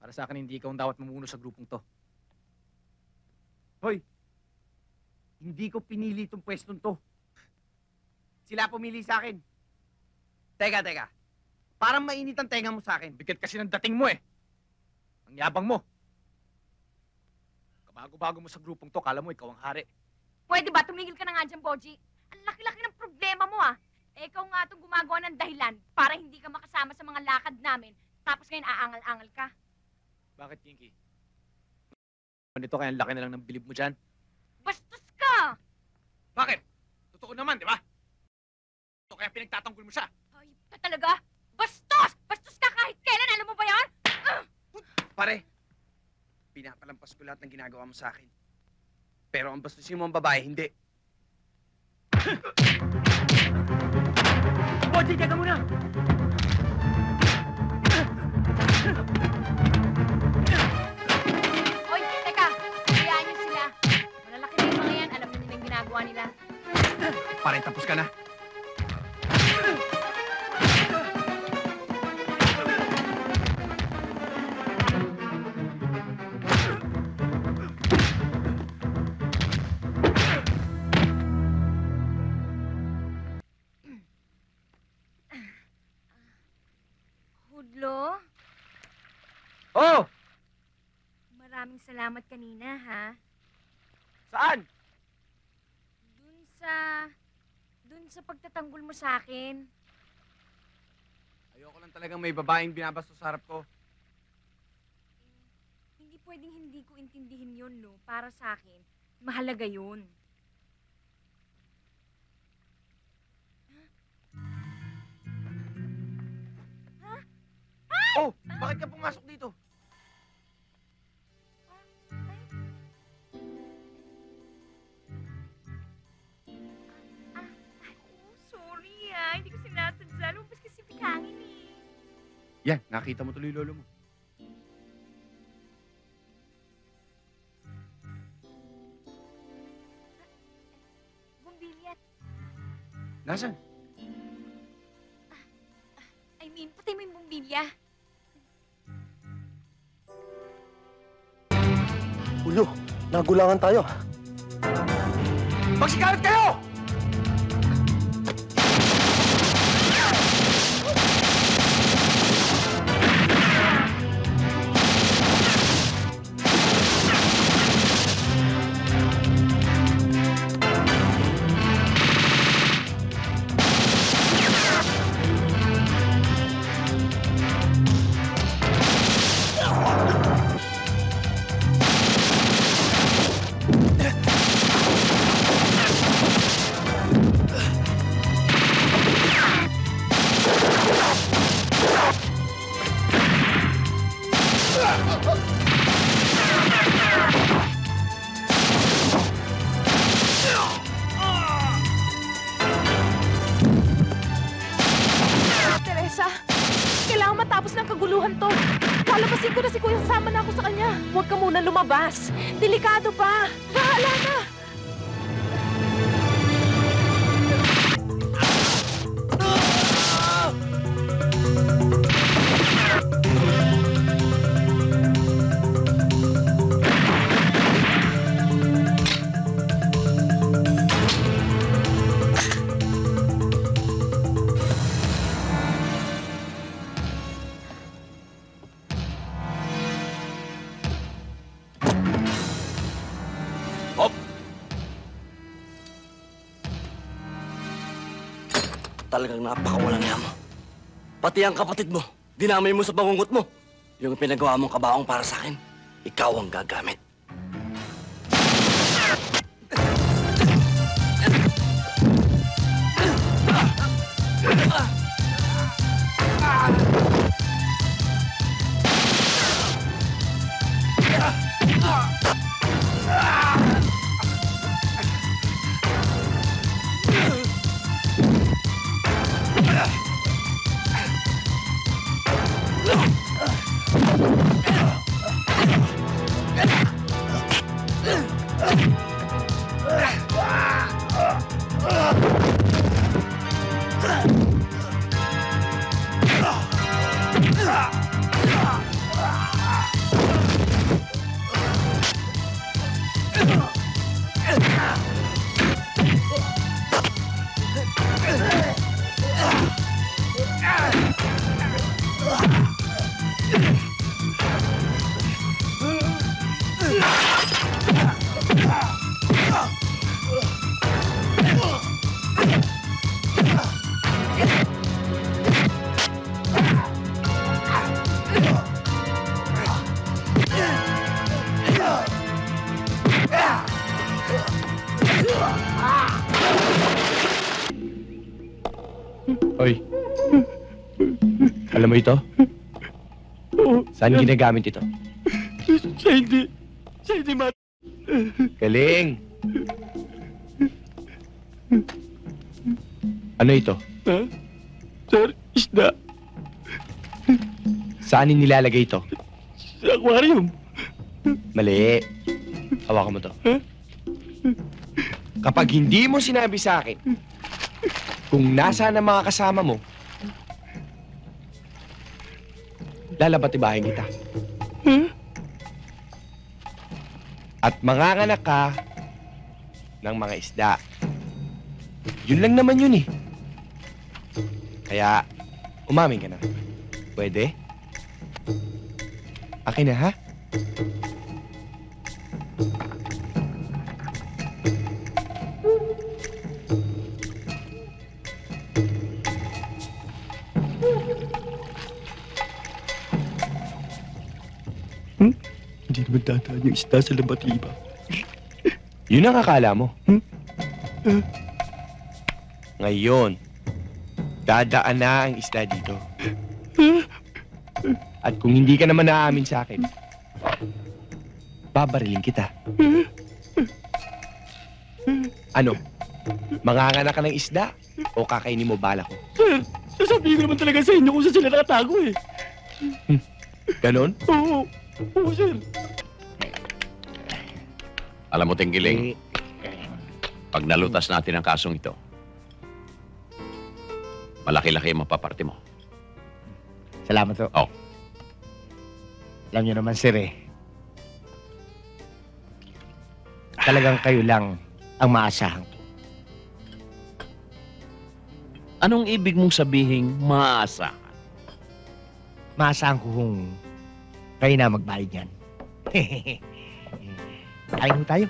Para sa akin, hindi ikaw ang dapat mamuno sa grupong to. Hoy! Hindi ko pinili itong pwestong to. Sila pumili sa akin. Teka. Parang mainit ang tenga mo sa akin. Bigat kasi ng dating mo eh. Ang yabang mo. Kabago-bago mo sa grupong to, kala mo ikaw ang hari. Pwede ba? Tumigil ka na nga dyan, Boji. Ang laki-laki ng problema mo, ah. Eh, ikaw nga itong gumagawa ng dahilan para hindi ka makasama sa mga lakad namin. Tapos ngayon aangal-angal ka. Bakit, Kinky? Ganito kaya ang laki na lang ng bilib mo dyan? Bastos ka! Bakit? Totoo naman, di ba? Ito kaya pinagtatanggol mo siya. Ay, ka talaga? Bastos! Bastos ka kahit kailan! Alam mo ba yan? Pare, pinapalampas ko lahat ng ginagawa mo sa akin. Pero ang bastusin mo ang babae, hindi. Boji, teka muna! Hoy, teka! Hayaan niyo sila. Malalaki na yung mga yan. Alam na nila yung ginagawa nila. Pare, tapos ka na. Hudlo, Oh! maraming salamat kanina, ha? Saan? Dun sa pagtatanggol mo sa akin. Ayoko lang talagang may babaeng binabastos sa harap ko. Hindi pwedeng hindi ko intindihin yun, no? Para sa akin, mahalaga yun. Oh! Bakit ka pumasok dito? Sorry, hindi ko sinasadya. Lumabas kasi bigangin, eh. Yan, nakita mo tuloy lolo mo. Bumbilyat. Nasaan? I mean, patay mo yung bumbilya. Ulo, nagulangan tayo. Magsikalat kayo! Teresa, kailangan matapos ng kaguluhan to. Lalabasin ko na si Kuya, sasama na ako sa kanya. Huwag ka muna lumabas. Delikado pa. Bahala na. Talagang napakawalang yama. Pati ang kapatid mo, dinamay mo sa bangungot mo. Yung pinagawa mong kabaong para sa akin, ikaw ang gagamit. Kilala mo ito? Saan ginagamit ito? Sa hindi mat... Galing! Ano ito? Sir, isda. Saan nilalagay ito? Sa aquarium. Mali. Hawakan mo to. Kapag hindi mo sinabi sa akin kung nasaan ang mga kasama mo, lalabatibahin kita. At manganganak ka ng mga isda. Yun lang naman yun eh. Kaya, umamin ka na. Pwede? Akin na, ha? Hindi naman dadaan yung isda sa labatiba. Yun ang akala mo. Ngayon, dadaan na ang isda dito. At kung hindi ka naman naaamin sa akin, babarilin kita. Ano? Manganganak ka ng isda o kakainin mo bala ko? Sir, sasabihin ko naman talaga sa inyo kung saan sila nakatago eh. Ganon? Oo, oo sir. Alam mo, Tinggiling, pag nalutas natin ang kasong ito, malaki-laki ang mapaparte mo. Salamat ho. Oh. Alam niyo naman, sir, eh. Talagang kayo lang ang maasahan ko. Anong ibig mong sabihing maaasahan? Maasahan ko kung kayo na magbayad yan. Kain ho tayo.